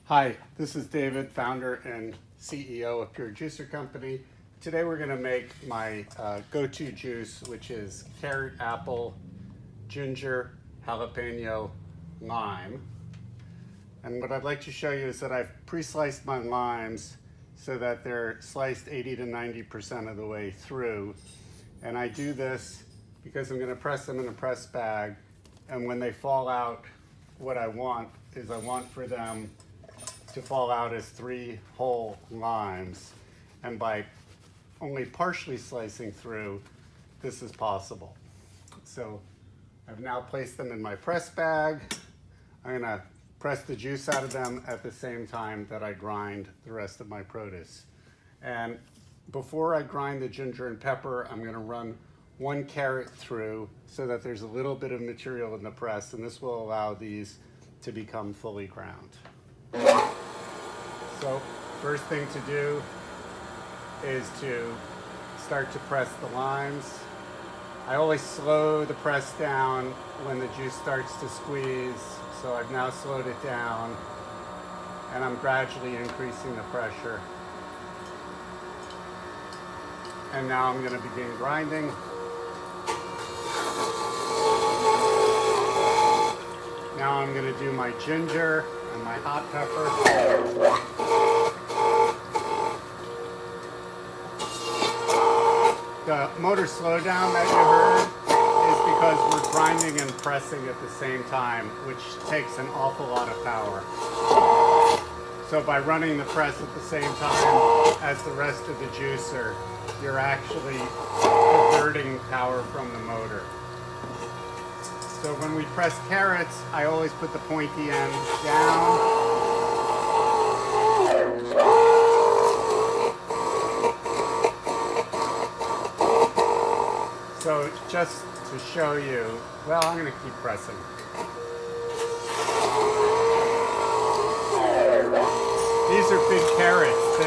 Hi, this is David, founder and CEO of Pure Juicer Company. Today we're going to make my go-to juice, which is carrot, apple, ginger, jalapeno, lime. And what I'd like to show you is that I've pre-sliced my limes so that they're sliced 80 to 90% of the way through. And I do this because I'm going to press them in a press bag. And when they fall out, what I want for them to fall out as 3 whole limes. And by only partially slicing through, this is possible. So I've now placed them in my press bag. I'm gonna press the juice out of them at the same time that I grind the rest of my produce. And before I grind the ginger and pepper, I'm gonna run 1 carrot through so that there's a little bit of material in the press, and this will allow these to become fully ground. So first thing to do is to start to press the limes. I always slow the press down when the juice starts to squeeze, so I've now slowed it down and I'm gradually increasing the pressure. And now I'm going to begin grinding. Now I'm going to do my ginger and my hot pepper. The motor slowdown that you heard is because we're grinding and pressing at the same time, which takes an awful lot of power. So by running the press at the same time as the rest of the juicer, you're actually diverting power from the motor. So when we press carrots, I always put the pointy end down. So just to show you, well, I'm going to keep pressing. These are big carrots.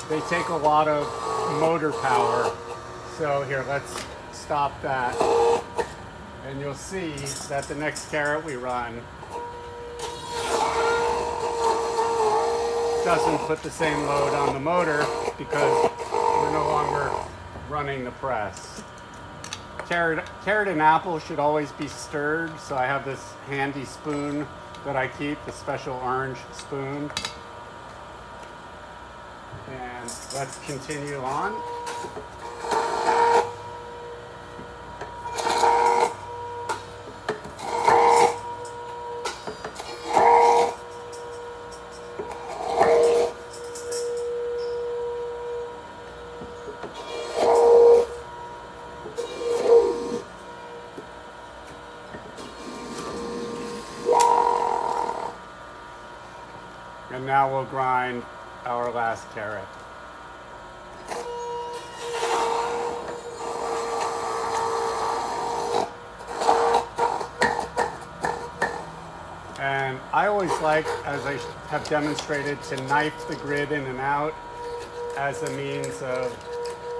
They take a lot of motor power. So here, let's stop that. And you'll see that the next carrot we run doesn't put the same load on the motor because we're no longer running the press. Carrot and apple should always be stirred, so I have this handy spoon that I keep, the special orange spoon. And let's continue on. And now we'll grind our last carrot. And I always like, as I have demonstrated, to knife the grid in and out as a means of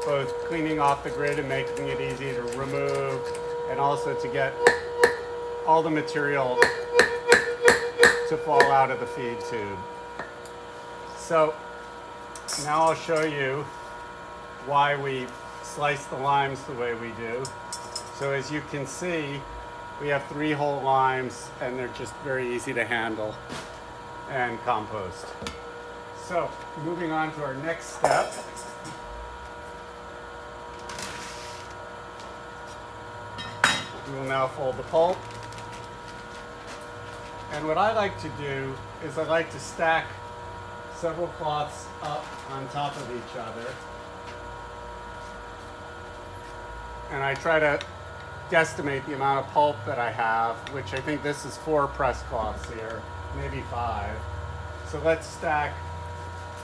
both cleaning off the grid and making it easy to remove, and also to get all the material to fall out of the feed tube. So now I'll show you why we slice the limes the way we do. So as you can see, we have 3 whole limes and they're just very easy to handle and compost. So moving on to our next step. We will now fold the pulp. And what I like to do is I like to stack several cloths up on top of each other. And I try to guesstimate the amount of pulp that I have, which I think this is 4 press cloths here, maybe 5. So let's stack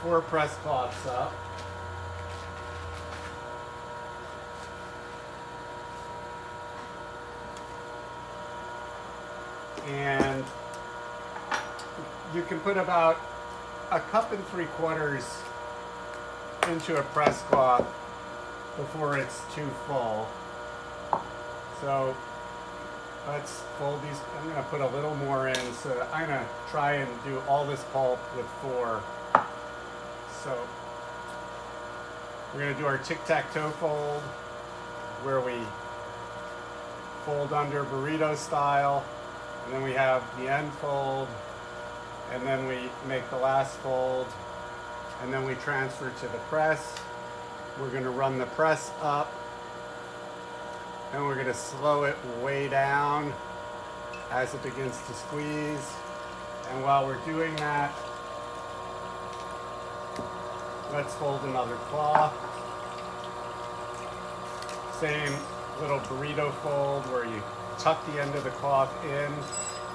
4 press cloths up. And you can put about 1 3/4 cups into a press cloth before it's too full. So Let's fold these. I'm going to put a little more in, so I'm going to try and do all this pulp with 4. So we're going to do our tic-tac-toe fold, where we fold under burrito style, and then we have the end fold, and then we make the last fold, and then we transfer to the press. We're going to run the press up, and we're going to slow it way down as it begins to squeeze. And while we're doing that, let's fold another cloth. Same little burrito fold where you tuck the end of the cloth in.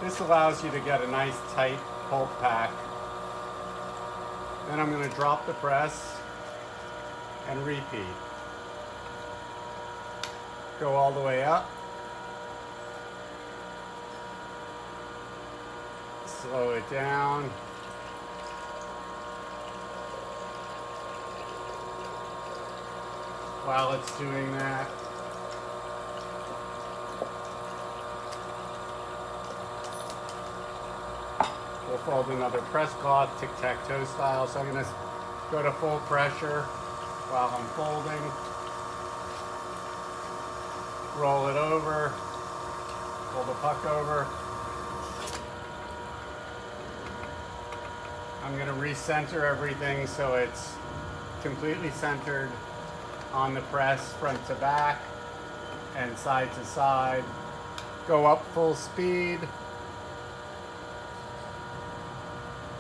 This allows you to get a nice tight pulp pack. Then I'm going to drop the press and repeat. Go all the way up. Slow it down. While it's doing that, we'll fold another press cloth, tic-tac-toe style. So I'm going to go to full pressure while I'm folding. Roll it over, pull the puck over. I'm going to recenter everything so it's completely centered on the press, front to back and side to side. Go up full speed.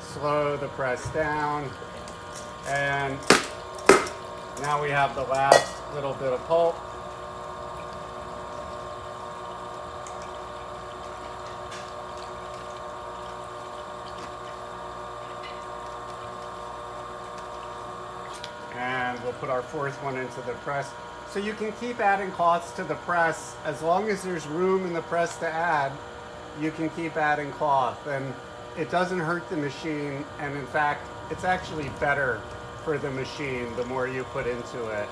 Slow the press down. And now we have the last little bit of pulp. And we'll put our 4th one into the press. So you can keep adding cloths to the press. As long as there's room in the press to add, you can keep adding cloth. And it doesn't hurt the machine. And in fact, it's actually better for the machine the more you put into it.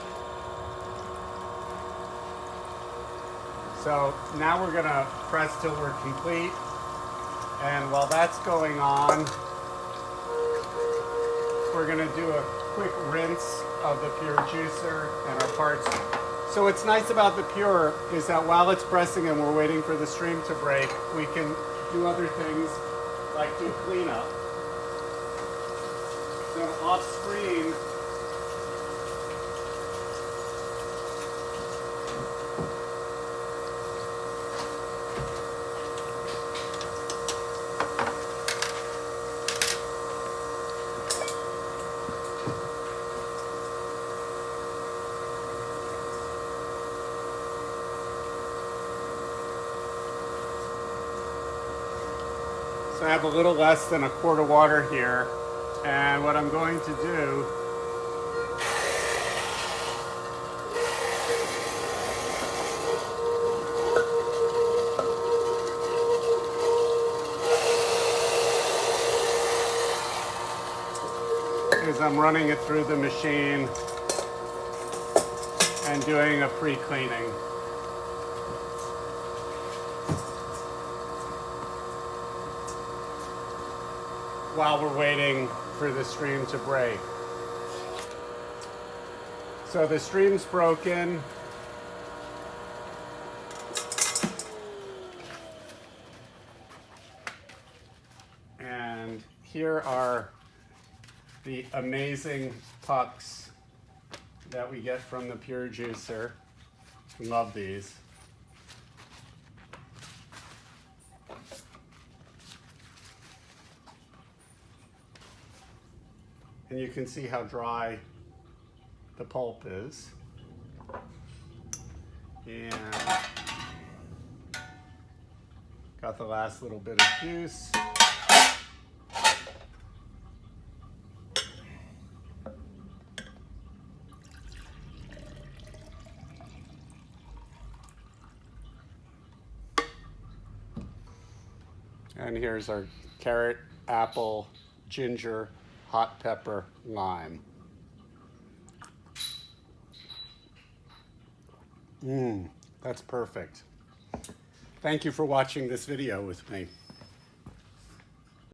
So now we're going to press till we're complete. And while that's going on, we're going to do a quick rinse of the Pure juicer and our parts. So what's nice about the Pure is that while it's pressing and we're waiting for the stream to break, we can do other things like do cleanup. So off screen, so I have a little less than a quart of water here, and what I'm going to do is I'm running it through the machine and doing a pre-cleaning. While we're waiting for the stream to break. So the stream's broken. And here are the amazing pucks that we get from the Pure juicer. Love these. And you can see how dry the pulp is. And got the last little bit of juice. And here's our carrot, apple, ginger, hot pepper, lime. That's perfect. Thank you for watching this video with me.